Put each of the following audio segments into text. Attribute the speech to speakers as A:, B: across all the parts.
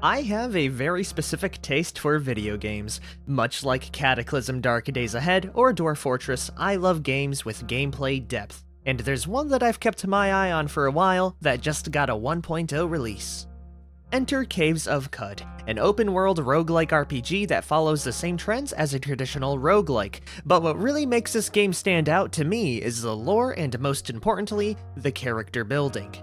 A: I have a very specific taste for video games. Much like Cataclysm Dark Days Ahead or Dwarf Fortress, I love games with gameplay depth. And there's one that I've kept my eye on for a while that just got a 1.0 release. Enter Caves of Qud, an open-world roguelike RPG that follows the same trends as a traditional roguelike, but what really makes this game stand out to me is the lore and, most importantly, the character building.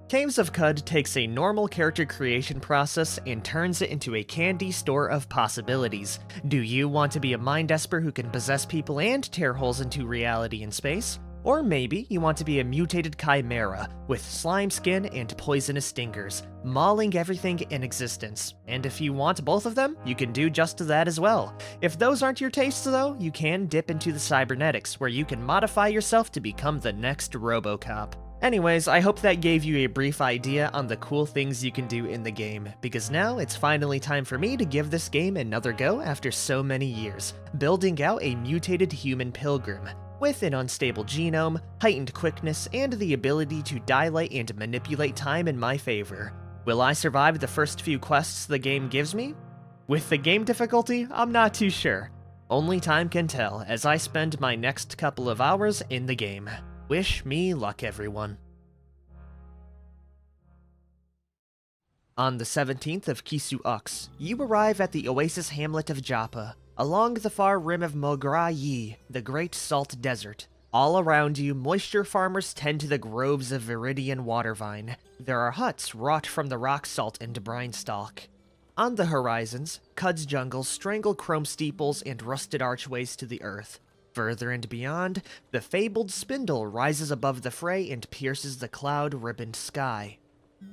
A: Caves of Qud takes a normal character creation process and turns it into a candy store of possibilities. Do you want to be a mind esper who can possess people and tear holes into reality and space? Or maybe you want to be a mutated chimera with slime skin and poisonous stingers, mauling everything in existence. And if you want both of them, you can do just that as well. If those aren't your tastes though, you can dip into the cybernetics, where you can modify yourself to become the next RoboCop. Anyways, I hope that gave you a brief idea on the cool things you can do in the game, because now it's finally time for me to give this game another go after so many years, building out a mutated human pilgrim. With an unstable genome, heightened quickness, and the ability to dilate and manipulate time in my favor. Will I survive the first few quests the game gives me? With the game difficulty, I'm not too sure. Only time can tell as I spend my next couple of hours in the game. Wish me luck, everyone. On the 17th of Kisu Ux, you arrive at the oasis hamlet of Joppa, along the far rim of Mograyi, the Great Salt Desert. All around you, moisture farmers tend to the groves of viridian watervine. There are huts wrought from the rock salt and brine stalk. On the horizons, Qud's jungles strangle chrome steeples and rusted archways to the earth. Further and beyond, the fabled spindle rises above the fray and pierces the cloud-ribboned sky.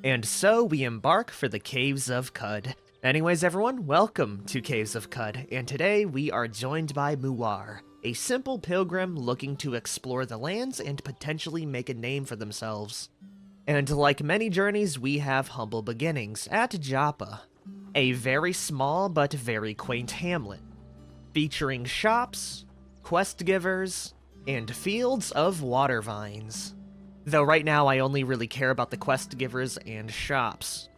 A: And so we embark for the Caves of Qud. Anyways everyone, welcome to Caves of Qud, and today we are joined by Muar, a simple pilgrim looking to explore the lands and potentially make a name for themselves. And like many journeys, we have humble beginnings at Joppa, a very small but very quaint hamlet, featuring shops, quest givers, and fields of water vines. Though right now I only really care about the quest givers and shops.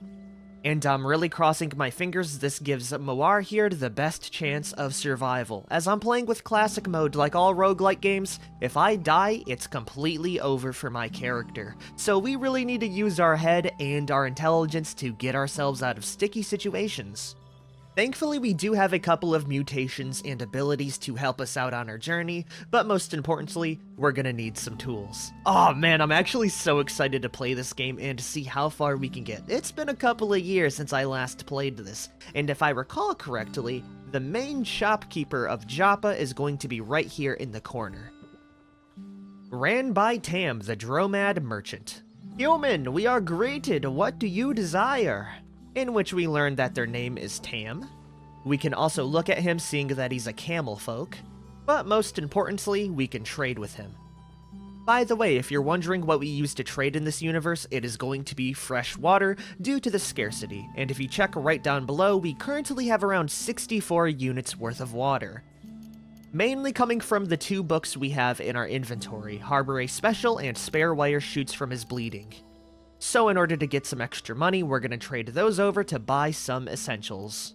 A: And I'm really crossing my fingers this gives Muar here the best chance of survival. As I'm playing with classic mode like all roguelike games, if I die, it's completely over for my character. So we really need to use our head and our intelligence to get ourselves out of sticky situations. Thankfully, we do have a couple of mutations and abilities to help us out on our journey, but most importantly, we're gonna need some tools. Oh man, I'm actually so excited to play this game and to see how far we can get. It's been a couple of years since I last played this, and if I recall correctly, the main shopkeeper of Joppa is going to be right here in the corner. Ran by Tam, the Dromad Merchant. Human, we are greeted, what do you desire? In which we learn that their name is Tam. We can also look at him seeing that he's a camel folk, but most importantly, we can trade with him. By the way, if you're wondering what we use to trade in this universe, it is going to be fresh water due to the scarcity, and if you check right down below, we currently have around 64 units worth of water. Mainly coming from the two books we have in our inventory, Harbor a Special and Spare Wire Shoots from His Bleeding. So in order to get some extra money, we're going to trade those over to buy some essentials.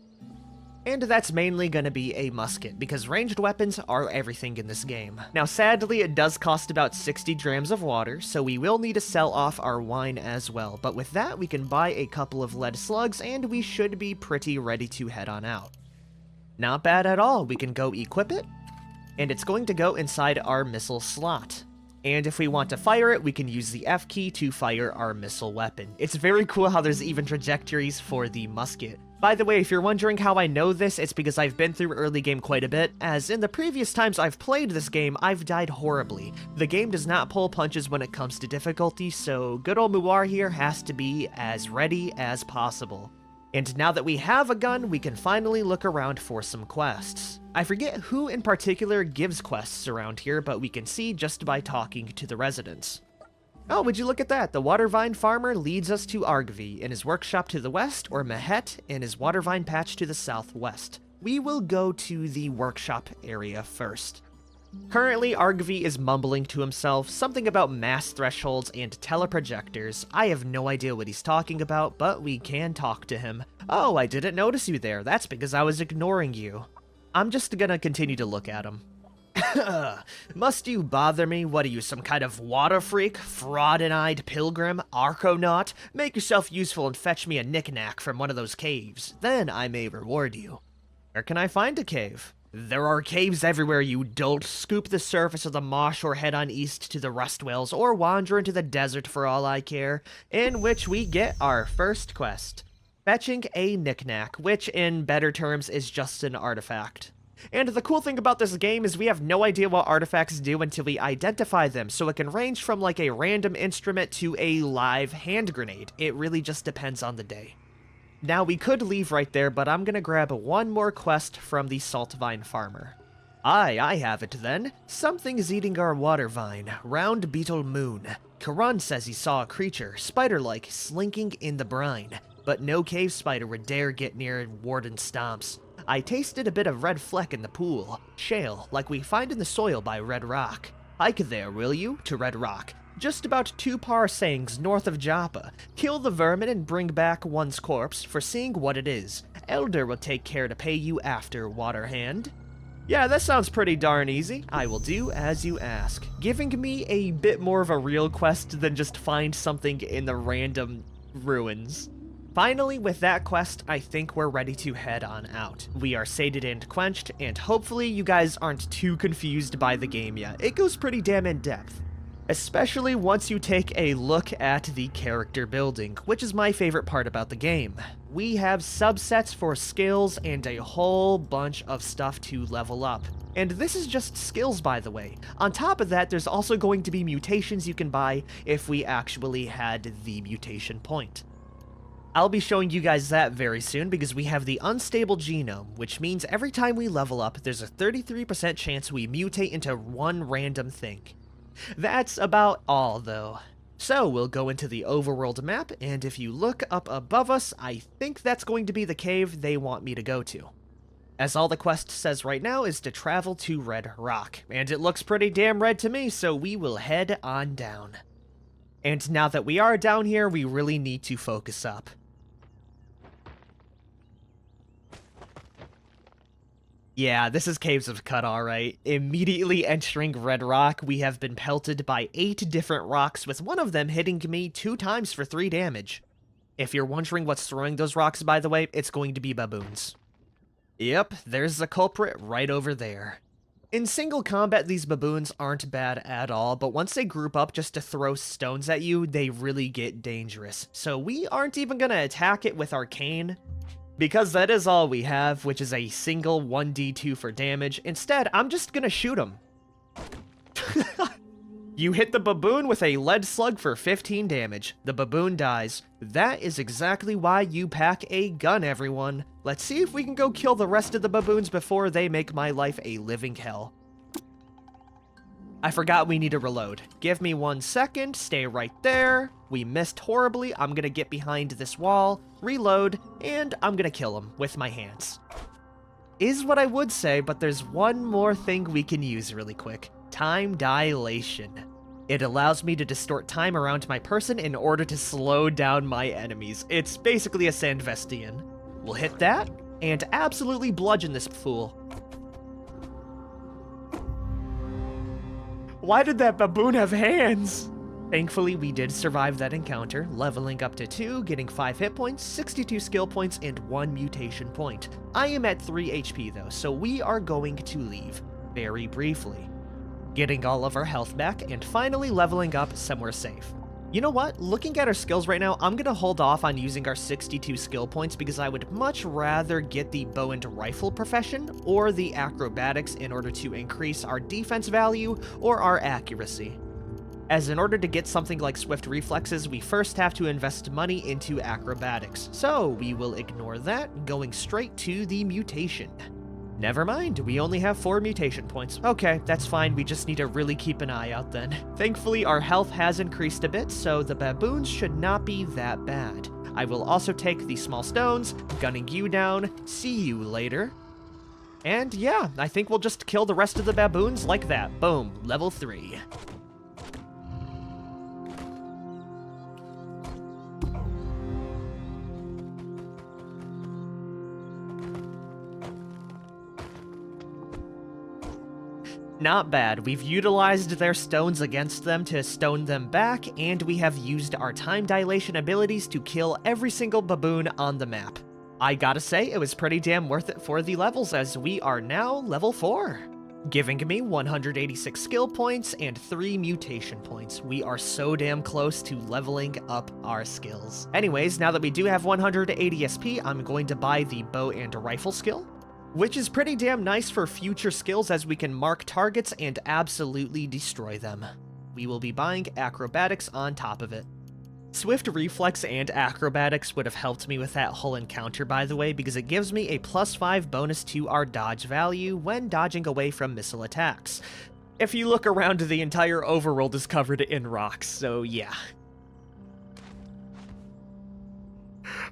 A: And that's mainly going to be a musket, because ranged weapons are everything in this game. Now sadly, it does cost about 60 drams of water, so we will need to sell off our wine as well, but with that we can buy a couple of lead slugs and we should be pretty ready to head on out. Not bad at all, we can go equip it, and it's going to go inside our missile slot. And if we want to fire it, we can use the F key to fire our missile weapon. It's very cool how there's even trajectories for the musket. By the way, if you're wondering how I know this, it's because I've been through early game quite a bit, as in the previous times I've played this game, I've died horribly. The game does not pull punches when it comes to difficulty, so good old Muar here has to be as ready as possible. And now that we have a gun, we can finally look around for some quests. I forget who in particular gives quests around here, but we can see just by talking to the residents. Oh, would you look at that? The Watervine Farmer leads us to Argvi in his workshop to the west, or Mehet in his Watervine patch to the southwest. We will go to the workshop area first. Currently, Argvi is mumbling to himself something about mass thresholds and teleprojectors. I have no idea what he's talking about, but we can talk to him. Oh, I didn't notice you there. That's because I was ignoring you. I'm just gonna continue to look at him. Must you bother me? What are you, some kind of water freak? Fraud-eyed pilgrim? Arconaut? Make yourself useful and fetch me a knick-knack from one of those caves. Then I may reward you. Where can I find a cave? There are caves everywhere, you dolt. Scoop the surface of the marsh or head on east to the Rustwells, or wander into the desert for all I care, in which we get our first quest. Fetching a knick-knack, which in better terms is just an artifact. And the cool thing about this game is we have no idea what artifacts do until we identify them, so it can range from like a random instrument to a live hand grenade. It really just depends on the day. Now we could leave right there, but I'm gonna grab one more quest from the Salt Vine Farmer. I have it then. Something's eating our water vine. Round beetle moon. Karan says he saw a creature, spider-like, slinking in the brine, but no cave spider would dare get near Warden Stomps. I tasted a bit of red fleck in the pool. Shale, like we find in the soil by Red Rock. Hike there, will you, to Red Rock. Just about 2 parsangs north of Joppa. Kill the vermin and bring back one's corpse for seeing what it is. Elder will take care to pay you after, Waterhand. Yeah, that sounds pretty darn easy. I will do as you ask. Giving me a bit more of a real quest than just find something in the random ruins. Finally, with that quest, I think we're ready to head on out. We are sated and quenched, and hopefully you guys aren't too confused by the game yet. It goes pretty damn in-depth. Especially once you take a look at the character building, which is my favorite part about the game. We have subsets for skills and a whole bunch of stuff to level up. And this is just skills, by the way. On top of that, there's also going to be mutations you can buy if we actually had the mutation point. I'll be showing you guys that very soon because we have the unstable genome, which means every time we level up, there's a 33% chance we mutate into one random thing. That's about all, though. So we'll go into the overworld map, and if you look up above us, I think that's going to be the cave they want me to go to. As all the quest says right now is to travel to Red Rock, and it looks pretty damn red to me, so we will head on down. And now that we are down here, we really need to focus up. Yeah, this is Caves of Qud, alright. Immediately entering Red Rock, we have been pelted by 8 different rocks, with one of them hitting me 2 times for 3 damage. If you're wondering what's throwing those rocks, by the way, it's going to be baboons. Yep, there's the culprit right over there. In single combat, these baboons aren't bad at all, but once they group up just to throw stones at you, they really get dangerous. So we aren't even gonna attack it with Arcane, because that is all we have, which is a single 1d2 for damage. Instead, I'm just gonna shoot him. You hit the baboon with a lead slug for 15 damage. The baboon dies. That is exactly why you pack a gun, everyone. Let's see if we can go kill the rest of the baboons before they make my life a living hell. I forgot we need to reload. Give me 1 second, stay right there. We missed horribly. I'm gonna get behind this wall, reload, and I'm gonna kill him with my hands. Is what I would say, but there's one more thing we can use really quick. Time dilation. It allows me to distort time around my person in order to slow down my enemies. It's basically a Sandvestian. We'll hit that, and absolutely bludgeon this fool. Why did that baboon have hands? Thankfully, we did survive that encounter, leveling up to 2, getting 5 hit points, 62 skill points, and 1 mutation point. I am at 3 HP though, so we are going to leave very briefly, getting all of our health back, and finally leveling up somewhere safe. You know what? Looking at our skills right now, I'm gonna hold off on using our 62 skill points because I would much rather get the bow and rifle profession or the acrobatics in order to increase our defense value or our accuracy. As in order to get something like swift reflexes, we first have to invest money into acrobatics. So we will ignore that, going straight to the mutation. Never mind, we only have 4 mutation points. Okay, that's fine, we just need to really keep an eye out then. Thankfully, our health has increased a bit, so the baboons should not be that bad. I will also take the small stones, gunning you down, see you later. And yeah, I think we'll just kill the rest of the baboons like that. Boom, level 3. Not bad. We've utilized their stones against them to stone them back, and we have used our time dilation abilities to kill every single baboon on the map. I gotta say, it was pretty damn worth it for the levels, as we are now level 4. Giving me 186 skill points and 3 mutation points. We are so damn close to leveling up our skills. Anyways, now that we do have 180 SP, I'm going to buy the bow and rifle skill, which is pretty damn nice for future skills as we can mark targets and absolutely destroy them. We will be buying acrobatics on top of it. Swift reflex and acrobatics would have helped me with that whole encounter, by the way, because it gives me a +5 bonus to our dodge value when dodging away from missile attacks. If you look around, the entire overworld is covered in rocks, so yeah.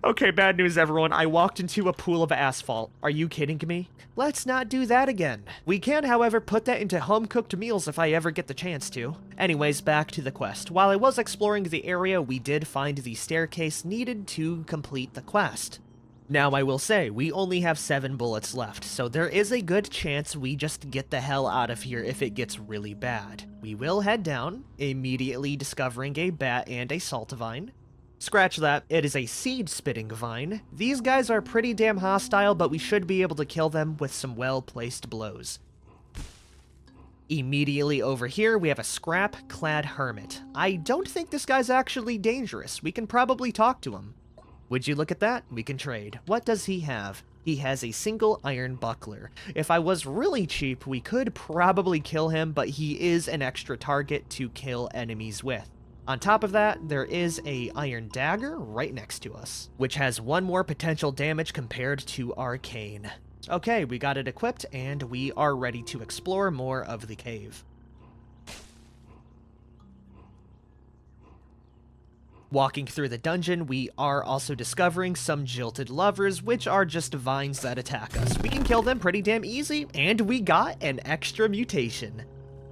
A: Okay, bad news everyone, I walked into a pool of asphalt. Are you kidding me? Let's not do that again. We can, however, put that into home-cooked meals if I ever get the chance to. Anyways, back to the quest. While I was exploring the area, we did find the staircase needed to complete the quest. Now, I will say, we only have 7 bullets left, so there is a good chance we just get the hell out of here if it gets really bad. We will head down, immediately discovering a bat and a saltivine. Scratch that, it is a seed-spitting vine. These guys are pretty damn hostile, but we should be able to kill them with some well-placed blows. Immediately over here, we have a scrap-clad hermit. I don't think this guy's actually dangerous. We can probably talk to him. Would you look at that? We can trade. What does he have? He has a single iron buckler. If I was really cheap, we could probably kill him, but he is an extra target to kill enemies with. On top of that, there is a iron dagger right next to us, which has 1 more potential damage compared to arcane. Okay, we got it equipped, and we are ready to explore more of the cave. Walking through the dungeon, we are also discovering some jilted lovers, which are just vines that attack us. We can kill them pretty damn easy, and we got an extra mutation.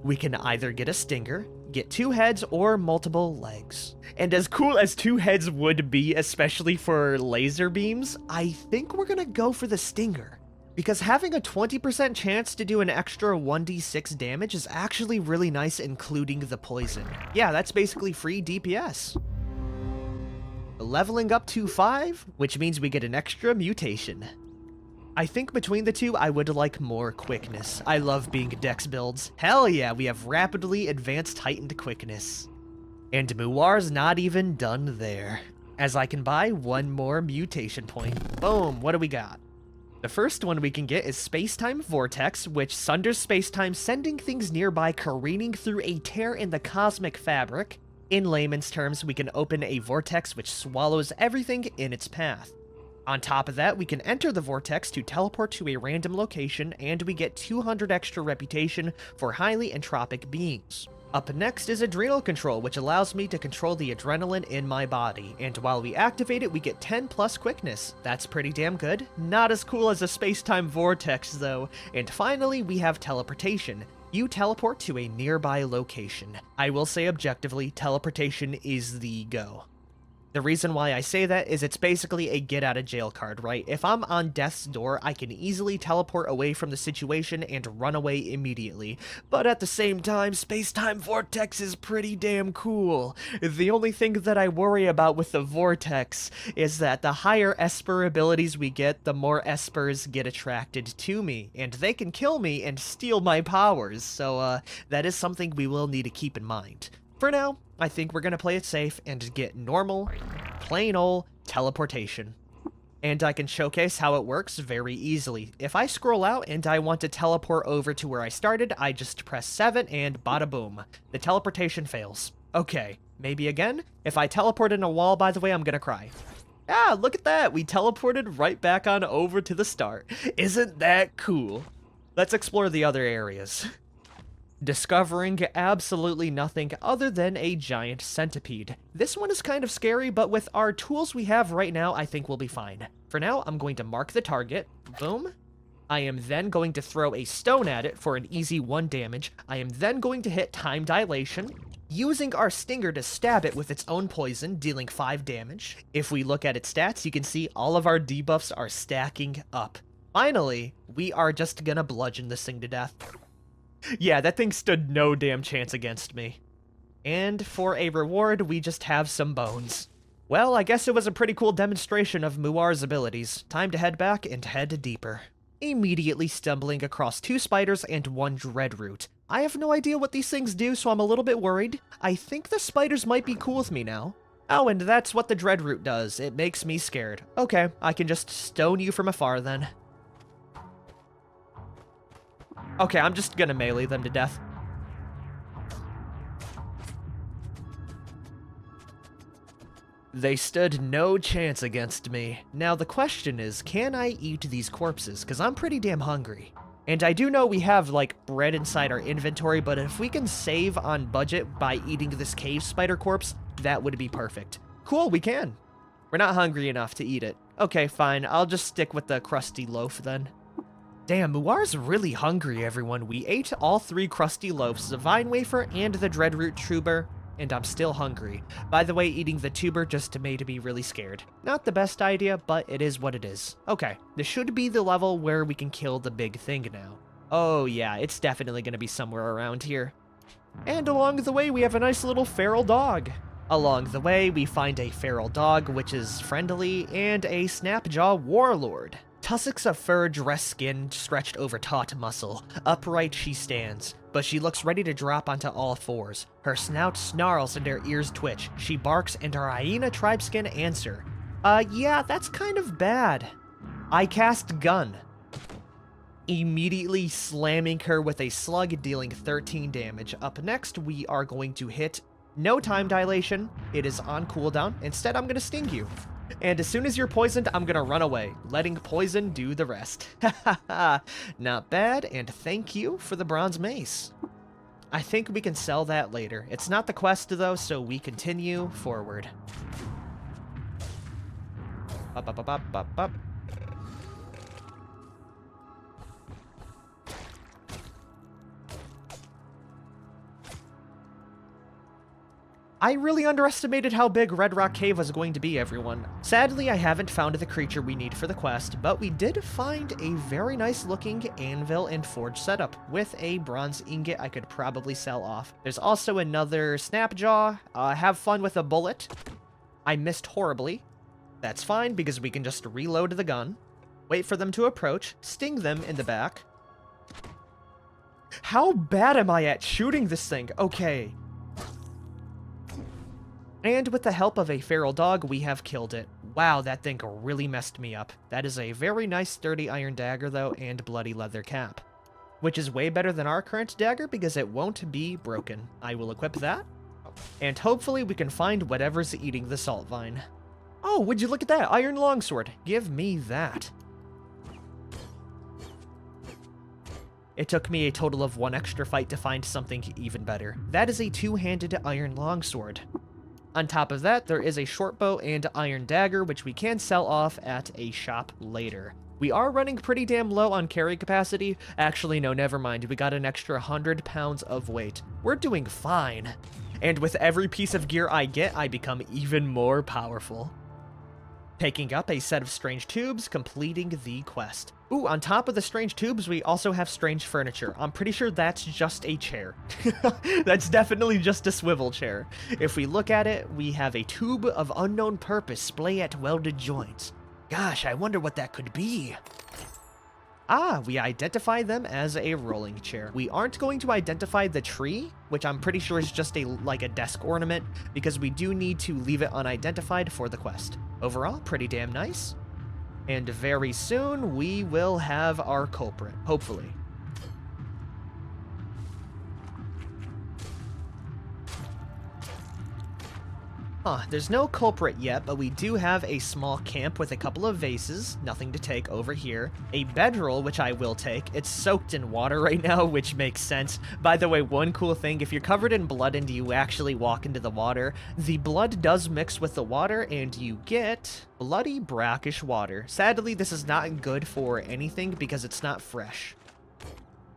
A: We can either get a stinger, get 2 heads, or multiple legs. And as cool as 2 heads would be, especially for laser beams, I think we're gonna go for the stinger. Because having a 20% chance to do an extra 1d6 damage is actually really nice, including the poison. Yeah, that's basically free DPS. Leveling up to 5, which means we get an extra mutation. I think between the two, I would like more quickness. I love being dex builds. Hell yeah, we have rapidly advanced heightened quickness. And Muar's not even done there, as I can buy 1 more mutation point. Boom, what do we got? The first one we can get is Spacetime Vortex, which sunders spacetime, sending things nearby careening through a tear in the cosmic fabric. In layman's terms, we can open a vortex which swallows everything in its path. On top of that, we can enter the vortex to teleport to a random location, and we get 200 extra reputation for highly entropic beings. Up next is Adrenal Control, which allows me to control the adrenaline in my body, and while we activate it, we get 10 plus quickness. That's pretty damn good. Not as cool as a space-time vortex, though. And finally, we have Teleportation. You teleport to a nearby location. I will say objectively, teleportation is the go. The reason why I say that is it's basically a get-out-of-jail card, right? If I'm on death's door, I can easily teleport away from the situation and run away immediately. But at the same time, space-time vortex is pretty damn cool. The only thing that I worry about with the vortex is that the higher Esper abilities we get, the more Espers get attracted to me, and they can kill me and steal my powers, so that is something we will need to keep in mind. For now, I think we're going to play it safe and get normal, plain ol' teleportation. And I can showcase how it works very easily. If I scroll out and I want to teleport over to where I started, I just press 7 and bada boom. The teleportation fails. Okay, maybe again? If I teleport in a wall, by the way, I'm going to cry. Ah, look at that! We teleported right back on over to the start. Isn't that cool? Let's explore the other areas. Discovering absolutely nothing other than a giant centipede. This one is kind of scary, but with our tools we have right now, I think we'll be fine. For now, I'm going to mark the target. Boom. I am then going to throw a stone at it for an easy 1 damage. I am then going to hit time dilation, using our stinger to stab it with its own poison, dealing 5 damage. If we look at its stats, you can see all of our debuffs are stacking up. Finally, we are just gonna bludgeon this thing to death. Yeah, that thing stood no damn chance against me. And for a reward, we just have some bones. Well, I guess it was a pretty cool demonstration of Muar's abilities. Time to head back and head deeper. Immediately stumbling across 2 spiders and 1 dreadroot. I have no idea what these things do, so I'm a little bit worried. I think the spiders might be cool with me now. Oh, and that's what the dreadroot does. It makes me scared. Okay, I can just stone you from afar then. Okay, I'm just gonna melee them to death. They stood no chance against me. Now the question is, can I eat these corpses? Because I'm pretty damn hungry. And I do know we have, like, bread inside our inventory, but if we can save on budget by eating this cave spider corpse, that would be perfect. Cool, we can. We're not hungry enough to eat it. Okay, fine. I'll just stick with the crusty loaf then. Damn, Muar's really hungry, everyone. We ate all 3 crusty loaves, the vine wafer and the dreadroot tuber, and I'm still hungry. By the way, eating the tuber just made me really scared. Not the best idea, but it is what it is. Okay, this should be the level where we can kill the big thing now. Oh yeah, it's definitely gonna be somewhere around here. And along the way, we have a nice little feral dog. Along the way, we find a feral dog, which is friendly, and a snapjaw warlord. Tussocks of fur, dress skin, stretched over taut muscle. Upright she stands, but she looks ready to drop onto all 4s. Her snout snarls and her ears twitch. She barks and her hyena tribe skin answer. Yeah, that's kind of bad. I cast gun. Immediately slamming her with a slug, dealing 13 damage. Up next, we are going to hit no time dilation. It is on cooldown. Instead, I'm gonna sting you. And as soon as you're poisoned, I'm gonna run away, letting poison do the rest. Hahaha, not bad, and thank you for the bronze mace. I think we can sell that later. It's not the quest though, so we continue forward. Up, up, up, up, up, up. I really underestimated how big Red Rock Cave was going to be, everyone. Sadly, I haven't found the creature we need for the quest, but we did find a very nice looking anvil and forge setup with a bronze ingot I could probably sell off. There's also another snapjaw. Have fun with a bullet. I missed horribly. That's fine, because we can just reload the gun, wait for them to approach, sting them in the back. How bad am I at shooting this thing? Okay. And with the help of a feral dog, we have killed it. Wow, that thing really messed me up. That is a very nice sturdy iron dagger, though, and bloody leather cap. Which is way better than our current dagger because it won't be broken. I will equip that. And hopefully we can find whatever's eating the salt vine. Oh, would you look at that? Iron longsword. Give me that. It took me a total of 1 extra fight to find something even better. That is a 2-handed iron longsword. On top of that, there is a short bow and iron dagger, which we can sell off at a shop later. We are running pretty damn low on carry capacity. Actually, no, never mind. We got an extra 100 pounds of weight. We're doing fine. And with every piece of gear I get, I become even more powerful. Picking up a set of strange tubes, completing the quest. Ooh, on top of the strange tubes, we also have strange furniture. I'm pretty sure that's just a chair. That's definitely just a swivel chair. If we look at it, we have a tube of unknown purpose splay at welded joints. Gosh, I wonder what that could be. Ah, we identify them as a rolling chair. We aren't going to identify the tree, which I'm pretty sure is just like a desk ornament, because we do need to leave it unidentified for the quest. Overall, pretty damn nice. And very soon, we will have our culprit, hopefully. There's no culprit yet, but we do have a small camp with a couple of vases, nothing to take over here. A bedroll, which I will take. It's soaked in water right now, which makes sense. By the way, one cool thing, if you're covered in blood and you actually walk into the water, the blood does mix with the water and you get bloody brackish water. Sadly, this is not good for anything because it's not fresh.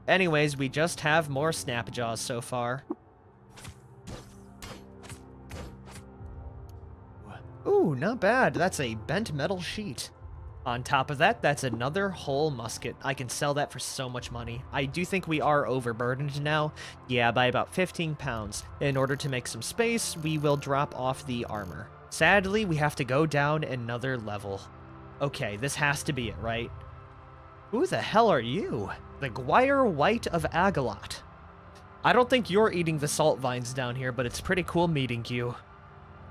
A: Anyways, we just have more snapjaws so far. Ooh, not bad. That's a bent metal sheet. On top of that, that's another whole musket. I can sell that for so much money. I do think we are overburdened now. Yeah, by about 15 pounds. In order to make some space, we will drop off the armor. Sadly, we have to go down another level. Okay, this has to be it, right? Who the hell are you? The wight of Agalot. I don't think you're eating the salt vines down here, but it's pretty cool meeting you.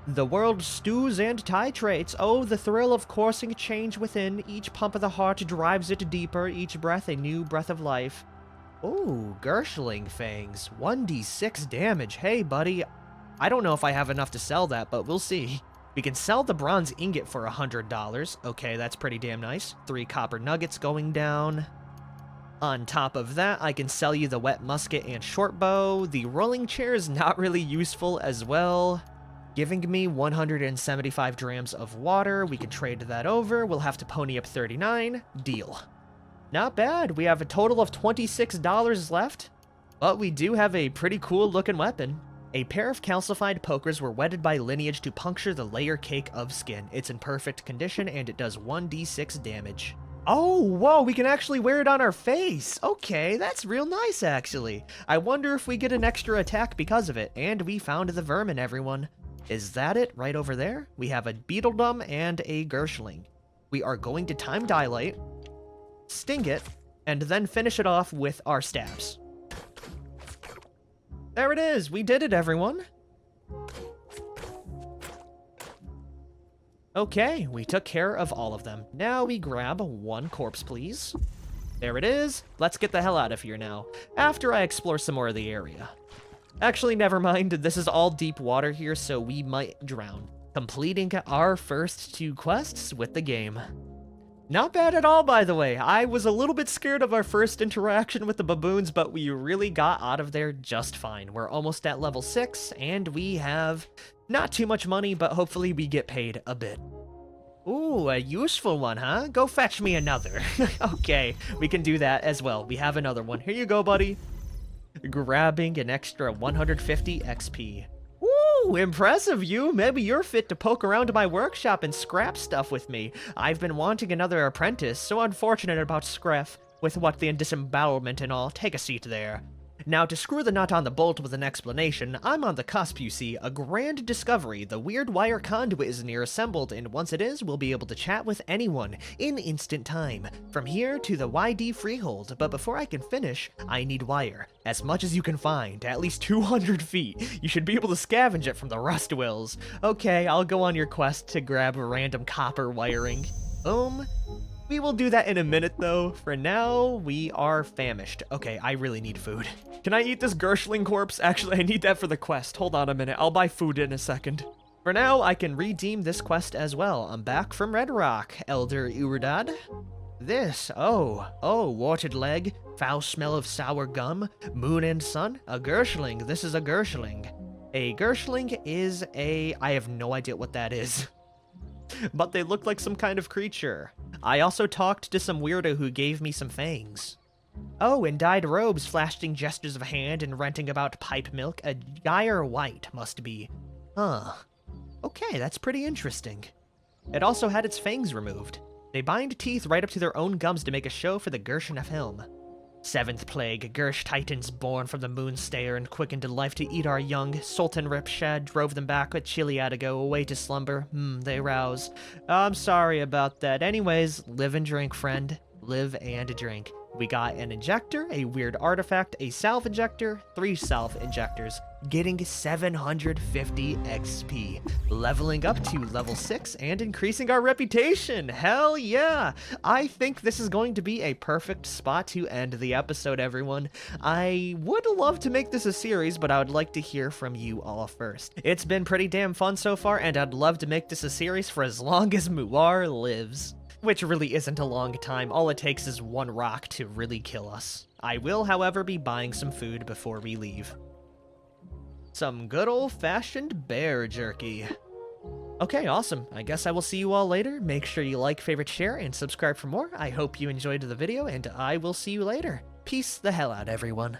A: The world stews and titrates. Oh, the thrill of coursing change within. Each pump of the heart drives it deeper. Each breath a new breath of life. Oh, Gershling fangs. 1d6 damage. Hey, buddy. I don't know if I have enough to sell that, but we'll see. We can sell the bronze ingot for $100. Okay, that's pretty damn nice. 3 copper nuggets going down. On top of that, I can sell you the wet musket and short bow. The rolling chair is not really useful as well. Giving me 175 drams of water. We can trade that over. We'll have to pony up 39. Deal. Not bad. We have a total of $26 left. But we do have a pretty cool looking weapon. A pair of calcified pokers were wetted by lineage to puncture the layer cake of skin. It's in perfect condition and it does 1d6 damage. Oh, whoa, we can actually wear it on our face. Okay, that's real nice actually. I wonder if we get an extra attack because of it. And we found the vermin, everyone. Is that it right over there? We have a beetledum and a Gershling. We are going to time dilate, sting it, and then finish it off with our stabs. There it is! We did it, everyone! Okay, we took care of all of them. Now we grab one corpse, please. There it is. Let's get the hell out of here now, after I explore some more of the area. Actually, never mind. This is all deep water here, so we might drown. Completing our first 2 quests with the game. Not bad at all, by the way. I was a little bit scared of our first interaction with the baboons, but we really got out of there just fine. We're almost at level 6, and we have not too much money, but hopefully we get paid a bit. Ooh, a useful one, huh? Go fetch me another. Okay, we can do that as well. We have another one. Here you go, buddy. Grabbing an extra 150 XP. Woo! Impressive, you! Maybe you're fit to poke around my workshop and scrap stuff with me. I've been wanting another apprentice, so unfortunate about Scref. With what the disembowelment and all, take a seat there. Now, to screw the nut on the bolt with an explanation, I'm on the cusp, you see, a grand discovery. The weird wire conduit is near assembled, and once it is, we'll be able to chat with anyone in instant time. From here to the YD freehold, but before I can finish, I need wire. As much as you can find, at least 200 feet. You should be able to scavenge it from the rust wills. Okay, I'll go on your quest to grab random copper wiring. Boom. We will do that in a minute, though. For now, we are famished. Okay, I really need food. Can I eat this Gershling corpse? Actually, I need that for the quest. Hold on a minute. I'll buy food in a second. For now, I can redeem this quest as well. I'm back from Red Rock, Elder Uridad. This, warted leg, foul smell of sour gum, moon and sun, a Gershling. This is a Gershling. A Gershling is I have no idea what that is. But they look like some kind of creature. I also talked to some weirdo who gave me some fangs. Oh, in dyed robes, flashing gestures of hand and ranting about pipe milk, a gyre wight must be. Huh. Okay, that's pretty interesting. It also had its fangs removed. They bind teeth right up to their own gums to make a show for the Gershon of Helm. 7th plague, Gersh titans born from the moonstayer and quickened to life to eat our young. Sultan Ripshad drove them back with Chiliadigo away to slumber. They rouse. I'm sorry about that. Anyways, live and drink, friend. Live and drink. We got an injector, a weird artifact, a salve injector, 3 salve injectors, getting 750 XP, leveling up to level 6 and increasing our reputation. Hell yeah! I think this is going to be a perfect spot to end the episode, everyone. I would love to make this a series, but I would like to hear from you all first. It's been pretty damn fun so far, and I'd love to make this a series for as long as Muar lives. Which really isn't a long time. All it takes is 1 rock to really kill us. I will, however, be buying some food before we leave. Some good old-fashioned bear jerky. Okay, awesome. I guess I will see you all later. Make sure you like, favorite, share, and subscribe for more. I hope you enjoyed the video, and I will see you later. Peace the hell out, everyone.